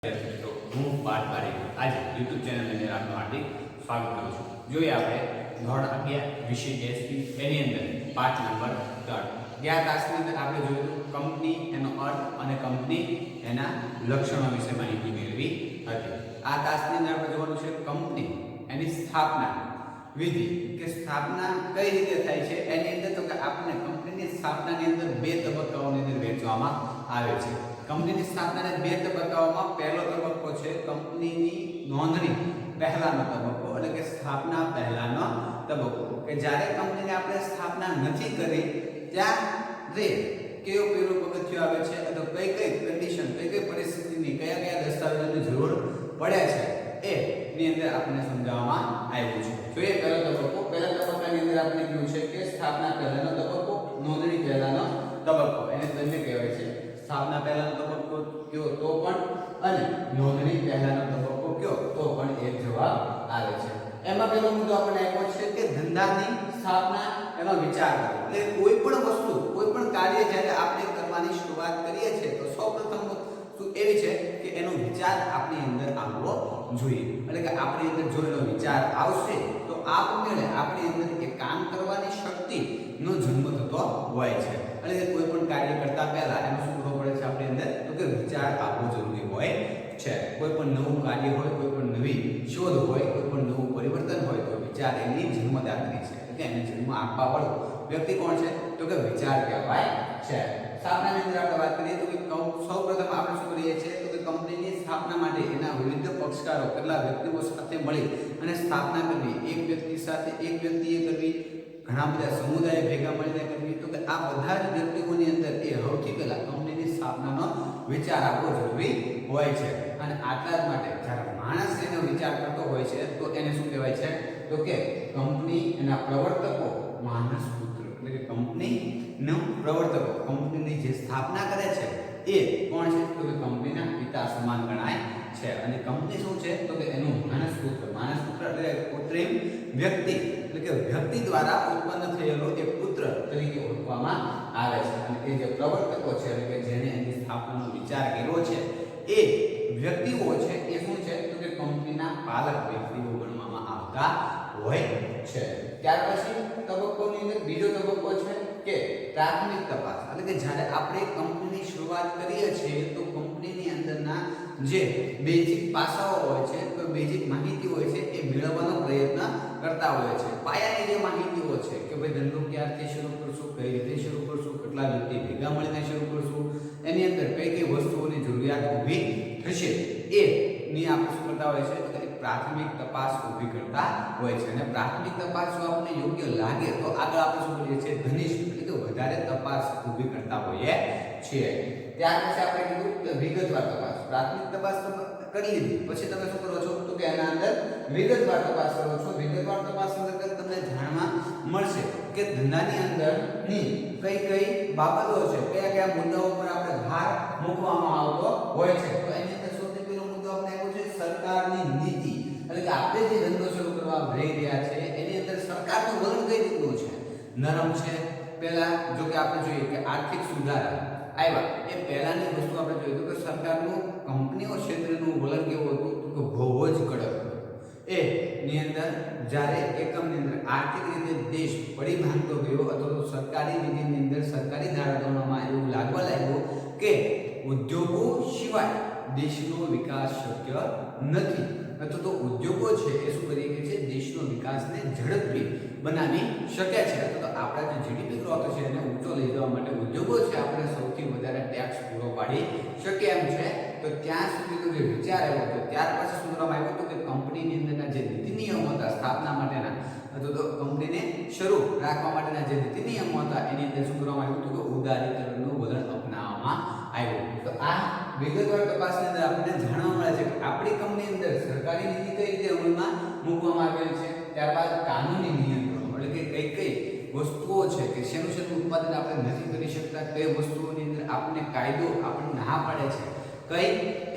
तो હું પાઠ પાડી આજે યુટ્યુબ ચેનલની અંદર આપનું હાર્દિક સ્વાગત કરું છું. જોઈએ આપણે ધોરણ 11 વિષય એસપી એની અંદર પાઠ નંબર 3 ગયા તાસની અંદર આપણે જોયું કંપની એનો અર્થ અને કંપની એના લક્ષણો વિશે માહિતી મેળવી હતી. આ તાસની અંદર આપણે જોવાનું છે કંપની એની સ્થાપના વિધિ કે સ્થાપના કઈ રીતે થાય છે એની અંદર તો કે આપણે કંપનીની સ્થાપનાની અંદર બે તબક્કાઓની અંદર વહેંચવામાં આવે છે. કંપનીની સ્થાપનાને બે તબક્કાઓમાં પહેલો તબક્કો છે કંપનીની નોંધણી પહેલાનો તબક્કો એટલે કે સ્થાપના પહેલાનો તબક્કો કે જ્યારે કંપનીને આપણે સ્થાપના નથી કરી ત્યારે કેવો પેલો પગથિયું આવે છે અથવા કઈ કન્ડિશન કઈ પરિસ્થિતિની કયા દસ્તાવેજોની જરૂર પડે છે એની અંદર આપણે સમજાવવામાં આવ્યું છે. જોઈએ પહેલો તબક્કો. પહેલા તબક્કાની અંદર આપણે કીધું છે કે સ્થાપના પહેલાનો તબક્કો, નોંધણી પહેલાનો તબક્કો, એને બંને કહેવાય છે. સ્થાપના પહેલાનો તબક્કો કયો તો પણ અને નોંધણી પહેલાનો તબક્કો કયો તો પણ એક જવાબ આવે છે. એમાં પહેલો મુદ્દો આપણે આપ્યો છે કે ધંધાની સ્થાપના એનો વિચાર કરો. એટલે કોઈ પણ વસ્તુ કોઈ પણ કાર્ય જ્યારે આપણે કરવાની શરૂઆત કરીએ છીએ તો સૌપ્રથમ વસ્તુ એવી છે કે એનો વિચાર આપણી અંદર આવવો જોઈએ. એટલે કે આપણી અંદર જો એનો વિચાર આવશે તો આપમેળે આપણી અંદર એ કામ કરવાની શક્તિનો જન્મ થતો હોય છે. એટલે કે કોઈ પણ કાર્ય કરતા પહેલા એનો શું કરવો પડે છે આપણી અંદર તો કે વિચાર આવવો જરૂરી હોય છે. કોઈ પણ નવું કાર્ય હોય, કોઈ પણ નવી શોધ હોય, કોઈ પણ નવું પરિવર્તન હોય તો વિચાર એની જન્મદાત્રી છે. એટલે એને જન્મ આપવા વાળો વ્યક્તિ કોણ છે તો કે વિચાર કહેવાય છે. સ્થાપનાની અંદર આપણે વાત કરીએ તો કે સૌપ્રથમ આપણે શું કરીએ છીએ તો કે કંપનીની સ્થાપના માટે એના વિવિધ પક્ષકારો કેટલા વ્યક્તિઓ સાથે મળી અને સ્થાપના કરવી. એક વ્યક્તિ સાથે એક વ્યક્તિએ કરવી, ઘણા બધા સમુદાય ભેગા મળીને કરવી. તો કે આ બધા જ વ્યક્તિઓની અંદર એ સૌથી પહેલા કંપનીની સ્થાપનાનો વિચાર આપવો જરૂરી હોય છે. અને આટલા જ માટે જ્યારે માણસ એનો વિચાર કરતો હોય છે તો એને શું કહેવાય છે તો કે કંપની એના પ્રવર્તકો માનસ પુત્ર. એટલે કે કંપનીનો પ્રવર્તકો કંપનીની જે સ્થાપના કરે છે એ કોણ છે તો કે કંપનીના પિતા સમાન ગણાય છે. અને કંપની શું છે તો કે એનું માનસ પુત્ર. માનસ પુત્ર એટલે કૃત્રિમ વ્યક્તિ એટલે કે વ્યક્તિ દ્વારા ઉત્પન્ન થયેલો એક પુત્ર તરીકે ઓળખવામાં આવે છે. અને એ જે પ્રવર્તકો છે એટલે કે જેને એની સ્થાપનાનો વિચાર કર્યો છે એ વ્યક્તિઓ છે એ શું છે તો કે કંપનીના પાલક વ્યક્તિઓ ગણવામાં આવતા હોય છે. ત્યાર પછી તબક્કોની અંદર બીજો તબક્કો છે કે પ્રાથમિક તપાસ. એટલે કે જ્યારે આપણે કંપનીની શરૂઆત કરીએ છીએ તો કંપનીની અંદરના જે બેઝિક પાસાઓ હોય છે તો બેઝિક માહિતી હોય છે એ મેળવવાનો પ્રયત્ન કરતા હોય છે. પાયાની જે માહિતીઓ છે કે ભાઈ ધંધો ક્યારથી શરૂ કરશું, કઈ રીતે શરૂ કરશું, કેટલા વ્યક્તિ ભેગા મળીને શરૂ કરશું, એની અંદર કઈ વસ્તુઓની જરૂરિયાત ઊભી થશે એની આપણે શું કરતા હોય છે તો પ્રાથમિક તપાસ ઊભી કરતા હોય છે. અને પ્રાથમિક તપાસ જો આપણને યોગ્ય લાગે તો આગળ આપણે શું કરીએ છીએ ઘનિષ્ઠ એટલે કે વધારે તપાસ ઊભી કરતા હોઈએ છીએ. ત્યાર પછી આપણે કીધું કે વિગતવાર તપાસ. પ્રાથમિક તપાસ કરી લીધી પછી તમે શું કરો છો તો કે એના અંદર વિગતવાર તપાસ કરો છો. વિગતવાર તપાસ અંતર્ગત તમને જાણવા મળશે કે ધંધાની અંદરની કઈ બાબતો છે, કયા મુદ્દાઓ પર આપણે ભાર મૂકવામાં આવતો હોય છે. તો એની અંદર સૌથી પહેલો મુદ્દો આપણે આવ્યો છે સરકારની નીતિ. એટલે કે આપણે જે ધંધો શરૂ કરવા જઈ રહ્યા છે એની અંદર સરકારનું વલણ કઈ રીતનું છે, નરમ છે. પહેલા જો કે આપણે જોઈએ કે આર્થિક સુધારા આવ્યા એ પહેલાની વસ્તુ આપણે જોઈએ તો કે સરકારનું કંપનીઓ ક્ષેત્રનું વલણ કેવું હતું તો બહુ જ કડક હતું. એની અંદર જ્યારે એકમની અંદર આર્થિક રીતે દેશ પડી ભાંગતો ગયો અથવા તો સરકારી નીતિની અંદર સરકારી ધારાધોરણોમાં એવું લાગવા લાગ્યું કે ઉદ્યોગો સિવાય દેશનો વિકાસ શક્ય નથી. અથવા તો ઉદ્યોગો છે એ શું કરી શકે છે દેશનો વિકાસને ઝડપી બનાવી શકે છે. અથવા તો આપણા જે જીડીપી ગ્રોથ છે એને ઊંચો લઈ જવા માટે ઉદ્યોગો છે આપણે સૌથી વધારે ટેક્સ પૂરો પાડી શકે એમ છે. તો ત્યાં સુધી તો જે વિચાર આવ્યો હતો ત્યાર પછી શું કરવામાં આવ્યું હતું કે કંપનીની અંદરના જે નીતિ નિયમો હતા સ્થાપના માટેના અથવા તો કંપનીને શરૂ રાખવા માટેના જે નીતિ નિયમો હતા એની અંદર શું કરવામાં આવ્યું હતું કે ઉદારીકરણનું વલણ અપનાવવામાં આવ્યું. તો આ વિગતવાર તપાસની અંદર આપણને જાણવા મળે છે કે આપણી કંપની અંદર સરકારી નીતિ કઈ રીતે અમલમાં મૂકવામાં આવેલ છે. ત્યારબાદ કાનૂની નિયંત્રણો એટલે કે કઈ વસ્તુઓ છે કે શેનું ઉત્પાદન આપણે નથી કરી શકતા, કઈ વસ્તુઓની અંદર આપણને કાયદો આપણને ના પાડે છે, કઈ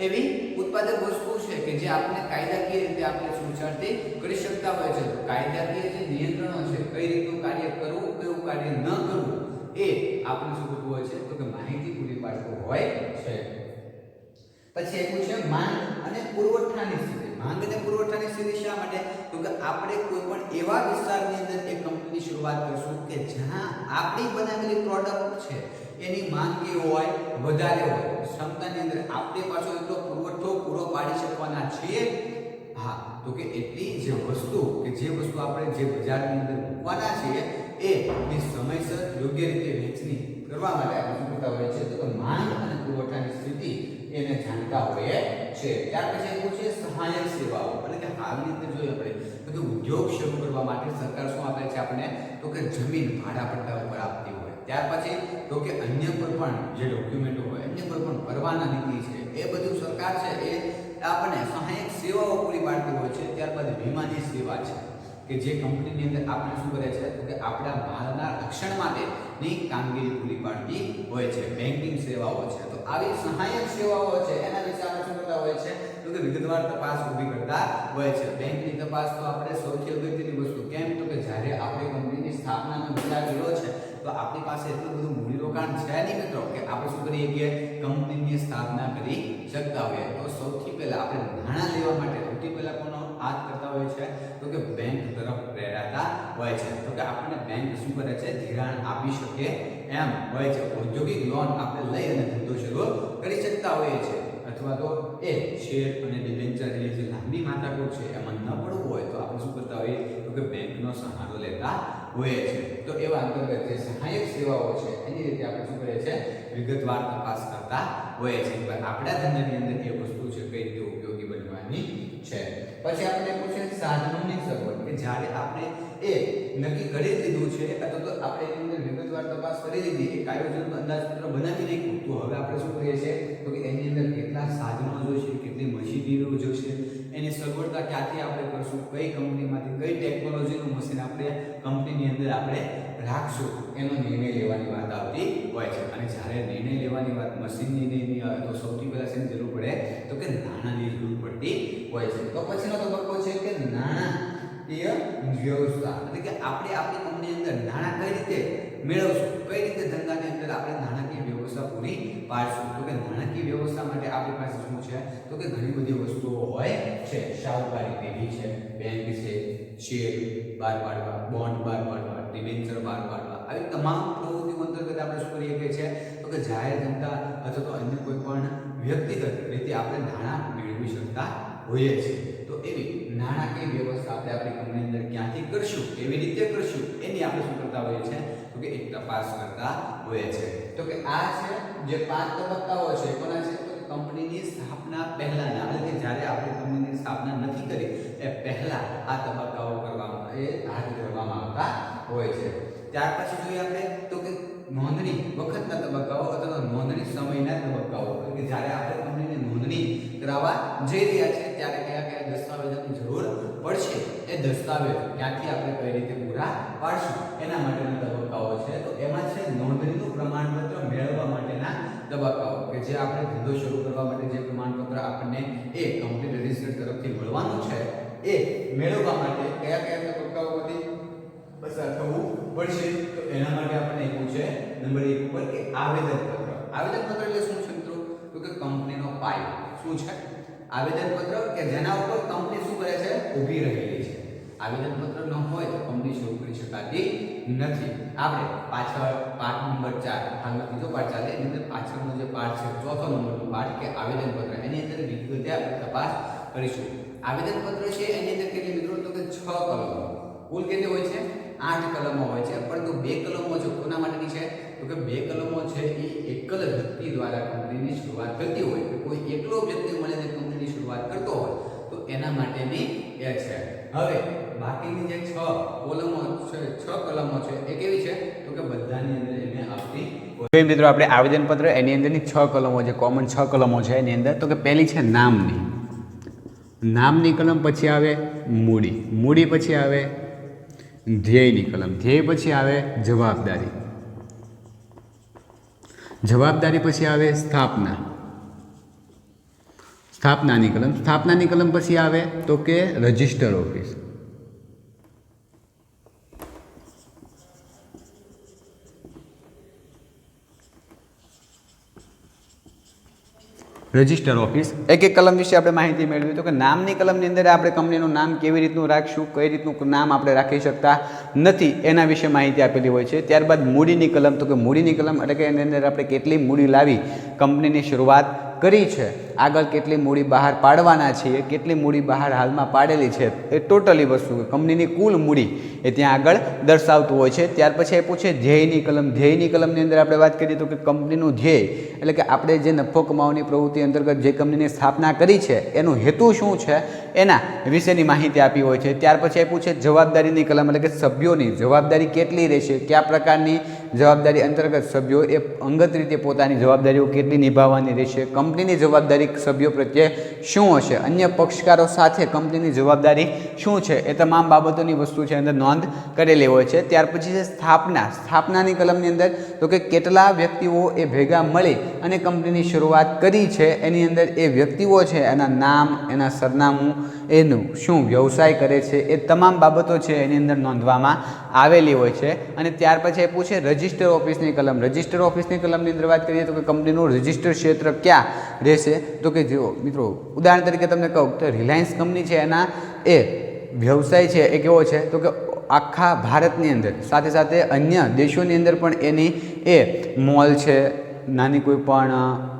એવી ઉત્પાદક વસ્તુ છે કે જે આપણે કાયદાકીય રીતે આપણે છૂટછાટથી કરી શકતા હોય છે. તો કાયદાકીય જે નિયંત્રણો છે કઈ રીતનું કાર્ય કરવું, કયું કાર્ય ન કરવું એ આપણે શું કરવું હોય છે તો કે માહિતી પૂરી પાડવું હોય છે. પછી આપ્યું છે માંગ અને પુરવઠાની સ્થિતિ. માંગ અને પુરવઠાની સ્થિતિ શા માટે? તો કે આપણે કોઈ પણ એવા વિસ્તારની અંદર એક કંપનીની શરૂઆત કરશું કે જ્યાં આપણી બનાવેલી પ્રોડક્ટ છે એની માંગ કેવી હોય, વધારે હોય, ક્ષમતાની અંદર આપણે પાછો એટલો પુરવઠો પૂરો પાડી શકવાના છીએ. હા, તો કે એટલી જે વસ્તુ આપણે જે બજારની અંદર મૂકવાના છીએ એ સમયસર યોગ્ય રીતે વેચણી કરવા માટે આપણે શું કરતા હોઈએ છીએ? તો કે માંગ અને પુરવઠાની સ્થિતિ એને જાણતા હોઈએ છે. ત્યાર પછી એવું છે સહાયક સેવાઓ. એટલે કે હાલની અંદર જોઈએ આપણે તો કે ઉદ્યોગ શરૂ કરવા માટે સરકાર શું આપે છે આપણને? તો કે જમીન ભાડા પટ્ટા ઉપર આપતી હોય. ત્યાર પછી તો કે અન્ય કોઈ પણ જે ડોક્યુમેન્ટો હોય, અન્ય કોઈ પણ પરવાના નીતિ છે, એ બધું સરકાર છે એ આપણને સહાયક સેવાઓ પૂરી પાડતી હોય છે. ત્યારબાદ વીમાની સેવા છે કે જે કંપનીની અંદર આપણે શું કરે છે? તો કે આપણા માલના રક્ષણ માટેની કામગીરી પૂરી પાડતી હોય છે. બેન્કિંગ સેવાઓ છે. તો આવી સહાયક સેવાઓ છે એના વિશે આપણે શું કરતા હોય છે? તો કે વિગતવાર તપાસ ઊભી કરતા હોય છે. બેંકની તપાસ તો આપણે સૌથી અગત્યની વસ્તુ. કેમ? તો કે જ્યારે આપણે કંપનીની સ્થાપનાનો વિચાર કર્યો છે તો આપણી પાસે એટલું બધું મૂડીરોકાણ છે નહીં મિત્રો કે આપણે શું કરીએ કે કંપનીની સ્થાપના કરી શકતા હોઈએ. તો સૌથી પહેલા આપણે નાણાં લેવા માટે સૌથી પહેલા કોનો હાથ કરતા હોય છે? તો કે બેંક તરફ પ્રેરાતા હોય છે. તો કે આપણને બેંક શું કરે છે? ધિરાણ આપી શકે એમ હોય છે. ઔદ્યોગિક લોન આપણે લઈ અને ધંધો શરૂ કરી શકતા હોઈએ છીએ. અથવા તો એ શેર અને ડિબેન્ચર જે લાંબી માથાકૂટ છે એમાં ન પડવું હોય તો આપણે શું કરતા હોઈએ? તો કે બેંકનો સહારો લેતા હોય છે. તો એવા અંતર્ગત જે સહાયક સેવાઓ છે એની રીતે આપણે શું કરીએ છીએ? વિગતવાર તપાસ કરતા હોય છે. આપણા ધંધાની અંદર એ વસ્તુ છે કઈ રીતે ઉપયોગી બનવાની છે. પછી આપણે પૂછે સાધનોની સગવડ કે જ્યારે આપણે એ નક્કી કરી લીધું છે અથવા તો આપણે એની અંદર વિગતવાર તપાસ કરી લીધી, એક આયોજન અંદાજપત્ર બનાવી નાખ્યું, તો હવે આપણે શું કરીએ છીએ? તો કે એની અંદર કેટલા સાધનો જોઈશે, કેટલી મશીનરીઓ જોઈશે, એની સગવડતા ક્યાંથી આપણે કરશું, કઈ કંપનીમાંથી કઈ ટેકનોલોજીનું મશીન આપણે કંપનીની અંદર આપણે રાખશું, એનો નિર્ણય લેવાની વાત આવતી હોય છે. અને જ્યારે નિર્ણય લેવાની વાત મશીનની નહીં આવે તો સૌથી પહેલા શેની જરૂર પડે? તો કે નાણાંની જરૂર પડતી હોય છે. તો પછીનો તબક્કો છે કે નાણાકીય વ્યવસ્થા. એટલે કે આપણે આપણી કંપની અંદર નાણાં કઈ રીતે મેળવશું, કઈ રીતે ધંધાની અંદર આપણે નાણાકીય વ્યવસ્થા પૂરી પાડશું. તો કે નાણાકીય વ્યવસ્થા માટે આપણી પાસે શું છે? તો કે ઘણી બધી વસ્તુઓ હોય છે. શાહુકારી પેઢી છે, બેંક છે, શેર બહાર પાડવા, બોન્ડ બહાર પાડવા, ડિબેન્ચર બહાર પાડવા, આવી તમામ પ્રવૃત્તિઓ અંતર્ગત આપણે શું કરીએ છીએ? તો કે જાહેર જનતા અથવા તો અન્ય કોઈ પણ વ્યક્તિગત રીતે આપણે નાણાં મેળવી શકતા હોઈએ છીએ. તો એવી નાણાકીય વ્યવસ્થા આપણે આપણી કંપની અંદર ક્યાંથી કરશું, કેવી રીતે કરશું, એની આપણે શું કરતા હોઈએ છીએ? તો કે એક તપાસ કરતા હોઈએ છીએ. તો કે આ છે જે 5 તબક્કાઓ છે. કોના છે? તો કંપનીની સ્થાપના પહેલાના, એટલે કે જ્યારે આપણે કંપનીની સ્થાપના નથી કરી એ પહેલા આ તબક્કાઓ હાથ ધરવામાં આવતા હોય છે. ત્યાર પછી જોઈએ આપણે તો કે નોંધણી વખતના તબક્કાઓ અથવા નોંધણી સમયના તબક્કાઓ. એટલે કે જ્યારે આપણે કંપનીની નોંધણી કરાવવા જઈ રહ્યા છે ત્યારે કયા કયા દસ્તાવેજોની જરૂર પડશે, એ દસ્તાવેજ ક્યાંથી આપણે કઈ રીતે પૂરા પાડશું, એના માટેના તબક્કાઓ છે. તો એમાં છે નોંધણીનું પ્રમાણપત્ર મેળવવા માટેના તબક્કાઓ કે જે આપણે ધંધો શરૂ કરવા માટે જે પ્રમાણપત્ર આપણને એ કંપની રજિસ્ટર તરફથી મળવાનું છે એ મેળવવા માટે કયા કયા તબક્કાઓમાંથી પસાર થવું પડશે. તો એના માટે આપણે એવું છે નંબર 1 ઉપર કે આવેદનપત્ર. આવેદનપત્ર એટલે શું છે મિત્રો? તો કે કંપનીનો પાયો. શું છે? આવેદનપત્ર કે જેના ઉપર કંપની શું કરે છે? ઊભી રહેલી છે. આવેદનપત્ર ન હોય તો કંપની શરૂ કરી શકાતી નથી. આપણે પાછળ પાઠ નંબર 4 હાલમાં ત્રીજો પાઠ ચાલે એની અંદર પાછળનો જે પાઠ છે ચોથો નંબરનો પાઠ કે આવેદનપત્ર, એની અંદર વિગતે આપણે તપાસ કરીશું. આવેદનપત્ર છે એની અંદર કેટલી મિત્રો? તો કે 6 કલમો. કુલ કેટલી હોય છે? 8 કલમો હોય છે. પરંતુ 2 કલમો છે કોના માટેની છે? તો કે 2 કલમો છે એ એક જ વ્યક્તિ દ્વારા કંપનીની શરૂઆત કરતી હોય, કોઈ એકલો વ્યક્તિ મળીને કંપનીની શરૂઆત કરતો હોય તો એના માટેની એ છે. હવે બાકીની જે 6 કોલમો છે, 6 કલમો છે એ કેવી છે? તો કે બધાની અંદર એને આપતી હોય. મિત્રો આપણે આવેદનપત્ર એની અંદરની 6 કલમો છે, કોમન 6 કલમો છે એની અંદર. તો કે પહેલી છે નામની કલમ, પછી આવે મૂડી પછી આવે ધ્યેયની કલમ, ધ્યેય પછી આવે જવાબદારી પછી આવે સ્થાપનાની કલમ પછી આવે તો કે રજિસ્ટર ઓફિસ. રજિસ્ટર ઓફિસ એક કલમ વિશે આપણે માહિતી મેળવી તો કે નામની કલમની અંદર આપણે કંપનીનું નામ કેવી રીતનું રાખશું, કઈ રીતનું નામ આપણે રાખી શકતા નથી એના વિશે માહિતી આપેલી હોય છે. ત્યારબાદ મૂડીની કલમ, તો કે મૂડીની કલમ એટલે કે એની અંદર આપણે કેટલી મૂડી લાવી કંપનીની શરૂઆત કરી છે, આગળ કેટલી મૂડી બહાર પાડવાના છીએ, કેટલી મૂડી બહાર હાલમાં પાડેલી છે, એ ટોટલી વસ્તુ કંપનીની કુલ મૂડી એ ત્યાં આગળ દર્શાવતું હોય છે. ત્યાર પછી આપ્યું છે ધ્યેયની કલમ. ધ્યેયની કલમની અંદર આપણે વાત કરીએ તો કે કંપનીનું ધ્યેય એટલે કે આપણે જે નફો કમાવાની પ્રવૃત્તિ અંતર્ગત જે કંપનીની સ્થાપના કરી છે એનું હેતુ શું છે એના વિશેની માહિતી આપી હોય છે. ત્યાર પછી આપ્યું છે જવાબદારીની કલમ એટલે કે સભ્યોની જવાબદારી કેટલી રહેશે, કયા પ્રકારની જવાબદારી અંતર્ગત સભ્યો એ અંગત રીતે પોતાની જવાબદારીઓ કેટલી નિભાવવાની રહેશે, કંપનીની જવાબદારી સભ્યો પ્રત્યે શું હશે, અન્ય પક્ષકારો સાથે કંપનીની જવાબદારી શું છે, એ તમામ બાબતોની વસ્તુ છે અંદર નોંધ કરેલી હોય છે. ત્યાર પછી છે સ્થાપના. સ્થાપનાની કલમની અંદર તો કે કેટલા વ્યક્તિઓ એ ભેગા મળી અને કંપનીની શરૂઆત કરી છે, એની અંદર એ વ્યક્તિઓ છે એના નામ, એના સરનામું, એનું શું વ્યવસાય કરે છે, એ તમામ બાબતો છે એની અંદર નોંધવામાં આવેલી હોય છે. અને ત્યાર પછી એ પૂછે રજિસ્ટર ઓફિસની કલમ. રજિસ્ટર ઓફિસની કલમની અંદર વાત કરીએ તો કે કંપનીનું રજિસ્ટર ક્ષેત્ર ક્યાં રહેશે, તો કે જો મિત્રો ઉદાહરણ તરીકે તમને કહું તો રિલાયન્સ કંપની છે એના એ વ્યવસાય છે એ કેવો છે તો કે આખા ભારતની અંદર સાથે સાથે અન્ય દેશોની અંદર પણ એની એ મોલ છે, નાની કોઈ પણ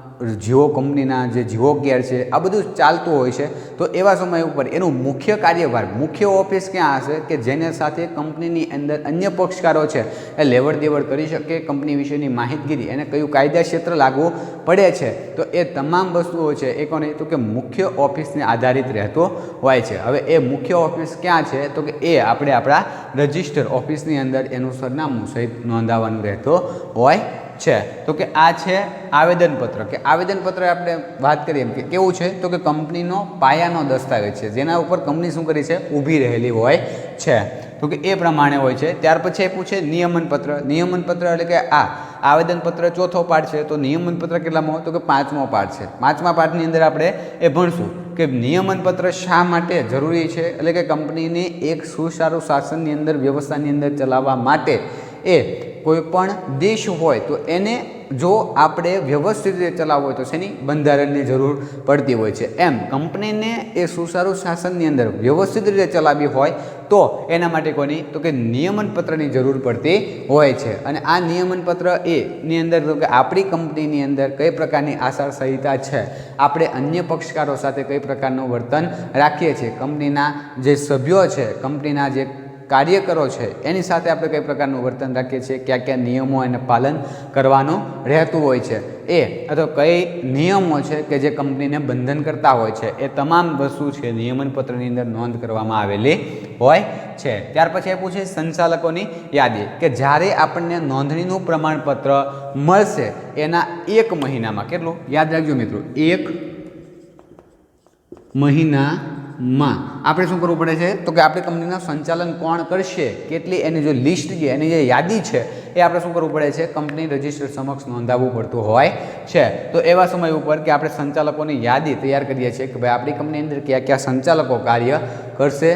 જીઓ કંપનીના જે જીઓ કેર છે આ બધું ચાલતું હોય છે. તો એવા સમય ઉપર એનું મુખ્ય કાર્યભાર, મુખ્ય ઓફિસ ક્યાં હશે કે જેને સાથે કંપનીની અંદર અન્ય પક્ષકારો છે એ લેવડ દેવડ કરી શકે, કંપની વિશેની માહિતગીરી એને કયું કાયદા ક્ષેત્ર લાગુ પડે છે, તો એ તમામ વસ્તુઓ છે એ કોને તો કે મુખ્ય ઓફિસને આધારિત રહેતો હોય છે. હવે એ મુખ્ય ઓફિસ ક્યાં છે તો કે એ આપણે આપણા રજિસ્ટર ઓફિસની અંદર એનું સરનામું સહિત નોંધાવવાનું રહેતો હોય છે. તો કે આ છે આવેદનપત્ર. કે આવેદનપત્ર આપણે વાત કરીએ કે કેવું છે તો કે કંપનીનો પાયાનો દસ્તાવેજ છે જેના ઉપર કંપની શું કરી છે ઊભી રહેલી હોય છે. તો કે એ પ્રમાણે હોય છે. ત્યાર પછી એ પૂછે નિયમનપત્ર. નિયમનપત્ર એટલે કે આ આવેદનપત્ર ચોથો પાઠ છે, તો નિયમનપત્ર કેટલામાં હોય તો કે 5મો પાઠ છે. 5મા પાઠની અંદર આપણે એ ભણશું કે નિયમનપત્ર શા માટે જરૂરી છે, એટલે કે કંપનીને એક સુસારું શાસનની અંદર વ્યવસ્થાની અંદર ચલાવવા માટે એ કોઈ પણ દેશ હોય તો એને જો આપણે વ્યવસ્થિત રીતે ચલાવવું હોય તો શેની બંધારણની જરૂર પડતી હોય છે. એમ કંપનીને એ સુસારું શાસનની અંદર વ્યવસ્થિત રીતે ચલાવવી હોય તો એના માટે કોની તો કે નિયમનપત્રની જરૂર પડતી હોય છે. અને આ નિયમનપત્ર એની અંદર તો કે આપણી કંપનીની અંદર કઈ પ્રકારની આચાર સંહિતા છે, આપણે અન્ય પક્ષકારો સાથે કઈ પ્રકારનું વર્તન રાખીએ છીએ, કંપનીના જે સભ્યો છે, કંપનીના જે કાર્યકરો છે એની સાથે આપણે કઈ પ્રકારનું વર્તન રાખીએ છીએ, કયા કયા નિયમો એને પાલન કરવાનું રહેતું હોય છે એ અથવા કઈ નિયમો છે કે જે કંપનીને બંધન કરતા હોય છે, એ તમામ વસ્તુ છે નિયમનપત્રની અંદર નોંધ કરવામાં આવેલી હોય છે. ત્યાર પછી એ પૂછે સંચાલકોની યાદી કે જ્યારે આપણને નોંધણીનું પ્રમાણપત્ર મળશે એના 1 મહિનામાં, કેટલું યાદ રાખજો મિત્રો, 1 મહિનામાં આપણે શું કરવું પડે છે તો કે આપણી કંપનીનું સંચાલન કોણ કરશે, કેટલી એની જો લિસ્ટ છે, એની જે યાદી છે એ આપણે શું કરવું પડે છે કંપની રજિસ્ટર સમક્ષ નોંધાવવું પડતું હોય છે. તો એવા સમય ઉપર કે આપણે સંચાલકોની યાદી તૈયાર કરીએ છીએ કે ભાઈ આપણી કંપની અંદર કયા કયા સંચાલકો કાર્ય કરશે,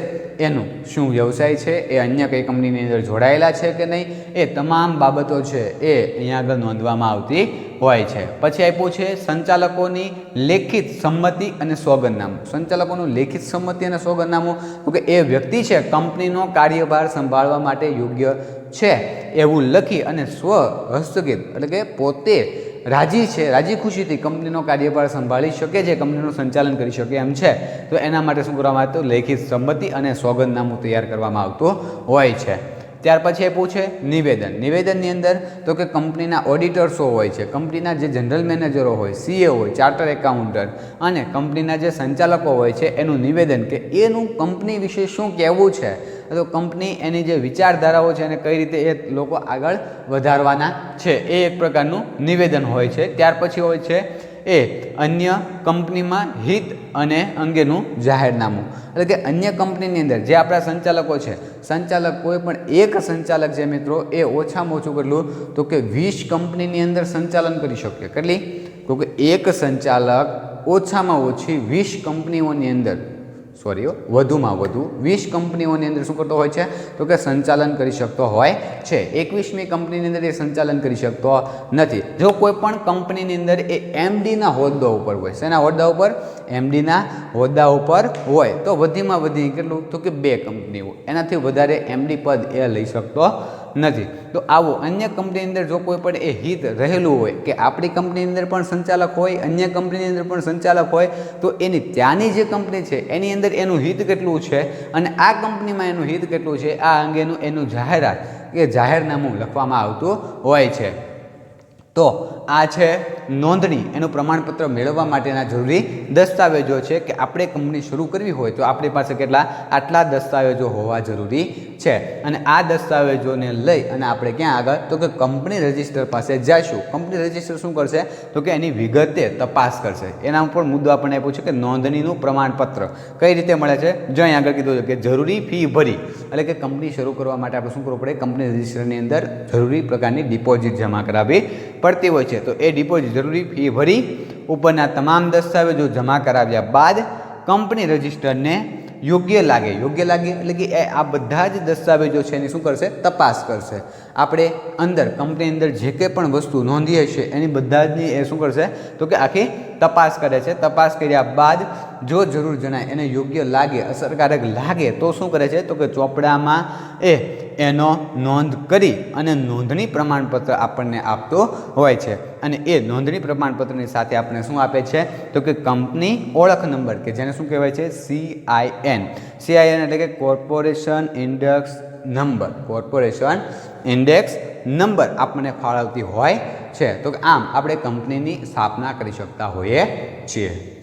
એનું શું વ્યવસાય છે, એ અન્ય કઈ કંપનીની અંદર જોડાયેલા છે કે નહીં, એ તમામ બાબતો છે એ અહીંયા આગળ નોંધવામાં આવતી હોય છે. પછી આપ્યું છે સંચાલકોની લેખિત સંમતિ અને સોગંદનામું. સંચાલકોનું લેખિત સંમતિ અને સોગંદનામું તો કે એ વ્યક્તિ છે કંપનીનો કાર્યભાર સંભાળવા માટે યોગ્ય છે એવું લખી અને સ્વ હસ્તગત એટલે કે પોતે રાજી છે, રાજી ખુશીથી કંપનીનો કાર્યભાર સંભાળી શકે છે, કંપનીનું સંચાલન કરી શકે એમ છે, તો એના માટે શું કરવામાં આવતું લેખિત સંમતિ અને સોગંદનામું તૈયાર કરવામાં આવતું હોય છે. ત્યાર પછી એ પૂછે નિવેદન. નિવેદનની અંદર તો કે કંપનીના ઓડિટર્સો હોય છે, કંપનીના જે જનરલ મેનેજરો હોય, સીએ હોય, ચાર્ટર એકાઉન્ટન્ટ અને કંપનીના જે સંચાલકો હોય છે એનું નિવેદન કે એનું કંપની વિશે શું કહેવું છે, તો કંપની એની જે વિચારધારાઓ છે એને કઈ રીતે એ લોકો આગળ વધારવાના છે, એ એક પ્રકારનું નિવેદન હોય છે. ત્યાર પછી હોય છે એ અન્ય કંપનીમાં હિત અને અંગેનું જાહેરનામું. એટલે કે અન્ય કંપનીની અંદર જે આપણા સંચાલકો છે, સંચાલક કોઈ પણ એક સંચાલક છે મિત્રો એ ઓછામાં ઓછું કેટલું તો કે 20 કંપનીની અંદર સંચાલન કરી શકે. કેટલી તો કે એક સંચાલક ઓછામાં ઓછી 20 કંપનીઓની અંદર વધુમાં વધુ 20 કંપનીઓની અંદર શું કરતો હોય છે તો કે સંચાલન કરી શકતો હોય છે. 21મી કંપનીની અંદર એ સંચાલન કરી શકતો નથી. જો કોઈ પણ કંપનીની અંદર એ એમડીના હોદ્દા ઉપર હોય, શેના હોદ્દા ઉપર? એમડીના હોદ્દા ઉપર હોય તો વધીમાં વધી કેટલું તો કે 2 કંપનીઓ, એનાથી વધારે એમડી પદ એ લઈ શકતો નથી. તો આવો અન્ય કંપનીની અંદર જો કોઈ પણ એ હિત રહેલું હોય કે આપણી કંપનીની અંદર પણ સંચાલક હોય, અન્ય કંપનીની અંદર પણ સંચાલક હોય, તો એની ત્યાંની જે કંપની છે એની અંદર એનું હિત કેટલું છે અને આ કંપનીમાં એનું હિત કેટલું છે, આ અંગેનું એનું જાહેરાત કે જાહેરનામું લખવામાં આવતું હોય છે. તો આ છે નોંધણી, એનું પ્રમાણપત્ર મેળવવા માટેના જરૂરી દસ્તાવેજો છે કે આપણે કંપની શરૂ કરવી હોય તો આપણી પાસે આટલા દસ્તાવેજો હોવા જરૂરી છે. અને આ દસ્તાવેજોને લઈ અને આપણે ક્યાં આગળ તો કે કંપની રજિસ્ટર પાસે જઈશું. કંપની રજિસ્ટર શું કરશે તો કે એની વિગતે તપાસ કરશે. એના ઉપર મુદ્દો આપણને આપ્યો છે કે નોંધણીનું પ્રમાણપત્ર કઈ રીતે મળે છે. જો અહીં આગળ કીધું છે કે જરૂરી ફી ભરી, એટલે કે કંપની શરૂ કરવા માટે આપણે શું કરવું પડે, કંપની રજિસ્ટરની અંદર જરૂરી પ્રકારની ડિપોઝિટ જમા કરાવવી પડતી હોય છે. તો એ ડિપોઝિટ જરૂરી ફી ભરી ઉપરના તમામ દસ્તાવેજો જમા કરાવ્યા બાદ કંપની રજિસ્ટરને યોગ્ય લાગે એટલે કે આ બધા જ દસ્તાવેજો છે એની શું કરશે, તપાસ કરશે. આપણે અંદર કંપની અંદર જે કંઈ પણ વસ્તુ નોંધી હશે એની બધા જની એ શું કરશે તો કે આખી તપાસ કરે છે. તપાસ કર્યા બાદ જો જરૂર જણાય એને યોગ્ય લાગે, અસરકારક લાગે તો શું કરે છે તો કે ચોપડામાં એનો નોંધ કરી અને નોંધણી પ્રમાણપત્ર આપણને આપતો હોય છે. અને એ નોંધણી પ્રમાણપત્રની સાથે આપણે શું આપે છે તો કે કંપની ઓળખ નંબર, કે જેને શું કહેવાય છે CIN એટલે કે કોર્પોરેશન ઇન્ડેક્સ નંબર આપણને ફાળવતી હોય છે. તો આમ આપણે કંપનીની સ્થાપના કરી શકતા હોઈએ છીએ.